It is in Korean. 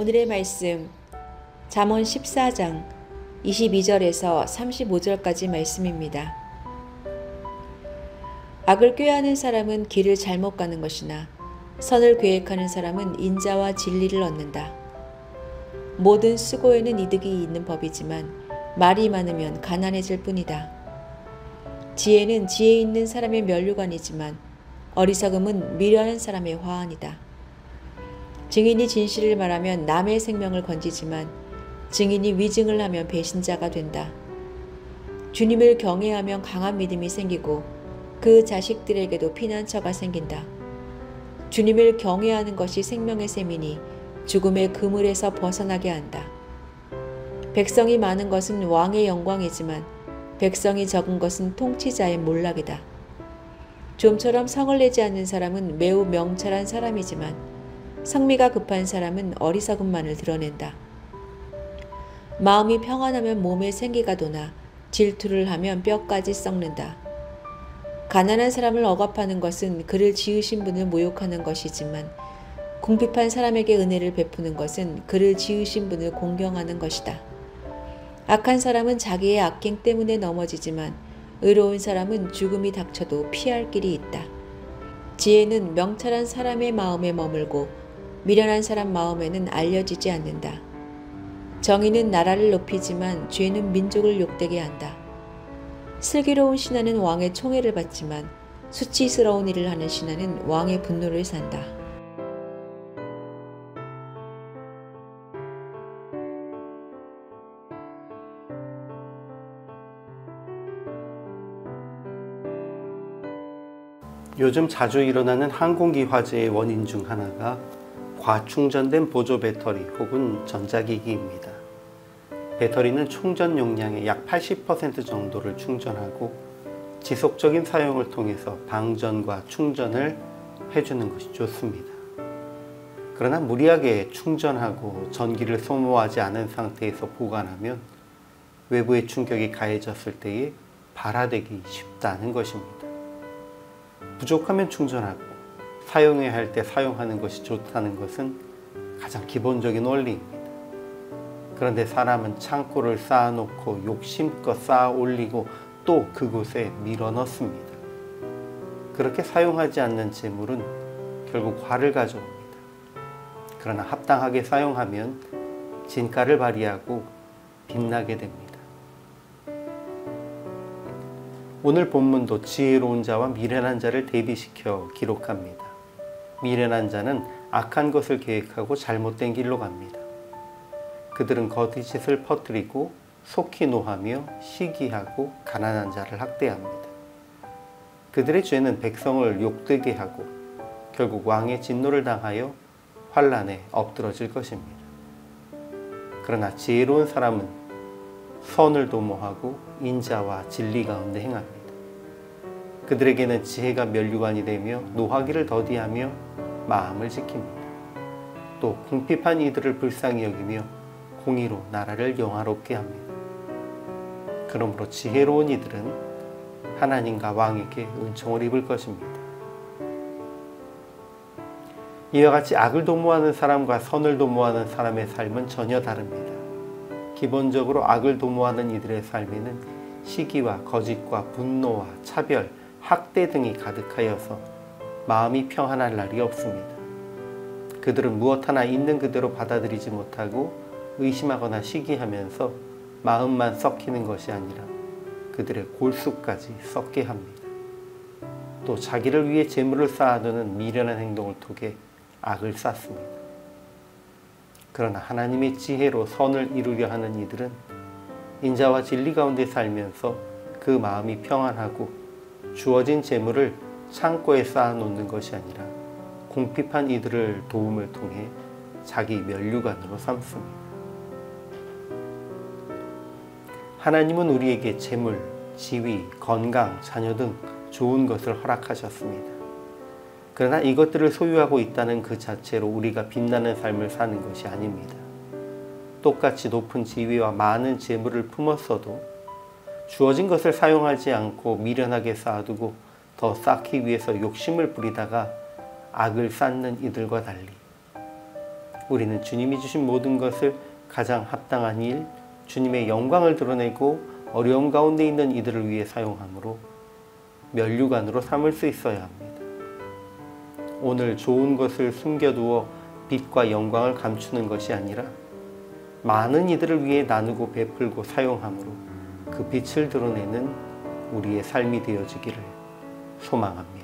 오늘의 말씀 잠언 14장 22절에서 35절까지 말씀입니다. 악을 꾀하는 사람은 길을 잘못 가는 것이나 선을 계획하는 사람은 인자와 진리를 얻는다. 모든 수고에는 이득이 있는 법이지만 말이 많으면 가난해질 뿐이다. 지혜는 지혜 있는 사람의 면류관이지만 어리석음은 미련한 사람의 화환이다. 증인이 진실을 말하면 남의 생명을 건지지만 증인이 위증을 하면 배신자가 된다. 주님을 경외하면 강한 믿음이 생기고 그 자식들에게도 피난처가 생긴다. 주님을 경외하는 것이 생명의 셈이니 죽음의 그물에서 벗어나게 한다. 백성이 많은 것은 왕의 영광이지만 백성이 적은 것은 통치자의 몰락이다. 좀처럼 성을 내지 않는 사람은 매우 명철한 사람이지만 성미가 급한 사람은 어리석음만을 드러낸다. 마음이 평안하면 몸에 생기가 도나 질투를 하면 뼈까지 썩는다. 가난한 사람을 억압하는 것은 그를 지으신 분을 모욕하는 것이지만 궁핍한 사람에게 은혜를 베푸는 것은 그를 지으신 분을 공경하는 것이다. 악한 사람은 자기의 악행 때문에 넘어지지만 의로운 사람은 죽음이 닥쳐도 피할 길이 있다. 지혜는 명철한 사람의 마음에 머물고 미련한 사람 마음에는 알려지지 않는다. 정의는 나라를 높이지만 죄는 민족을 욕되게 한다. 슬기로운 신하는 왕의 총애를 받지만 수치스러운 일을 하는 신하는 왕의 분노를 산다. 요즘 자주 일어나는 항공기 화재의 원인 중 하나가 과충전된 보조 배터리 혹은 전자기기입니다. 배터리는 충전 용량의 약 80% 정도를 충전하고 지속적인 사용을 통해서 방전과 충전을 해주는 것이 좋습니다. 그러나 무리하게 충전하고 전기를 소모하지 않은 상태에서 보관하면 외부의 충격이 가해졌을 때에 발화되기 쉽다는 것입니다. 부족하면 충전하고 사용해야 할 때 사용하는 것이 좋다는 것은 가장 기본적인 원리입니다. 그런데 사람은 창고를 쌓아놓고 욕심껏 쌓아 올리고 또 그곳에 밀어넣습니다. 그렇게 사용하지 않는 재물은 결국 화를 가져옵니다. 그러나 합당하게 사용하면 진가를 발휘하고 빛나게 됩니다. 오늘 본문도 지혜로운 자와 미련한 자를 대비시켜 기록합니다. 미련한 자는 악한 것을 계획하고 잘못된 길로 갑니다. 그들은 거짓을 퍼뜨리고 속히 노하며 시기하고 가난한 자를 학대합니다. 그들의 죄는 백성을 욕되게 하고 결국 왕의 진노를 당하여 환난에 엎드러질 것입니다. 그러나 지혜로운 사람은 선을 도모하고 인자와 진리 가운데 행합니다. 그들에게는 지혜가 면류관이 되며 노하기를 더디하며 마음을 지킵니다. 또 궁핍한 이들을 불쌍히 여기며 공의로 나라를 영화롭게 합니다. 그러므로 지혜로운 이들은 하나님과 왕에게 은총을 입을 것입니다. 이와 같이 악을 도모하는 사람과 선을 도모하는 사람의 삶은 전혀 다릅니다. 기본적으로 악을 도모하는 이들의 삶에는 시기와 거짓과 분노와 차별, 학대 등이 가득하여서 마음이 평안할 날이 없습니다. 그들은 무엇 하나 있는 그대로 받아들이지 못하고 의심하거나 시기하면서 마음만 썩히는 것이 아니라 그들의 골수까지 썩게 합니다. 또 자기를 위해 재물을 쌓아두는 미련한 행동을 통해 악을 쌓습니다. 그러나 하나님의 지혜로 선을 이루려 하는 이들은 인자와 진리 가운데 살면서 그 마음이 평안하고 주어진 재물을 창고에 쌓아놓는 것이 아니라 궁핍한 이들을 도움을 통해 자기 면류관으로 삼습니다. 하나님은 우리에게 재물, 지위, 건강, 자녀 등 좋은 것을 허락하셨습니다. 그러나 이것들을 소유하고 있다는 그 자체로 우리가 빛나는 삶을 사는 것이 아닙니다. 똑같이 높은 지위와 많은 재물을 품었어도 주어진 것을 사용하지 않고 미련하게 쌓아두고 더 쌓기 위해서 욕심을 부리다가 악을 쌓는 이들과 달리 우리는 주님이 주신 모든 것을 가장 합당한 일, 주님의 영광을 드러내고 어려움 가운데 있는 이들을 위해 사용하므로 면류관으로 삼을 수 있어야 합니다. 오늘 좋은 것을 숨겨두어 빛과 영광을 감추는 것이 아니라 많은 이들을 위해 나누고 베풀고 사용함으로 그 빛을 드러내는 우리의 삶이 되어지기를 소망합니다.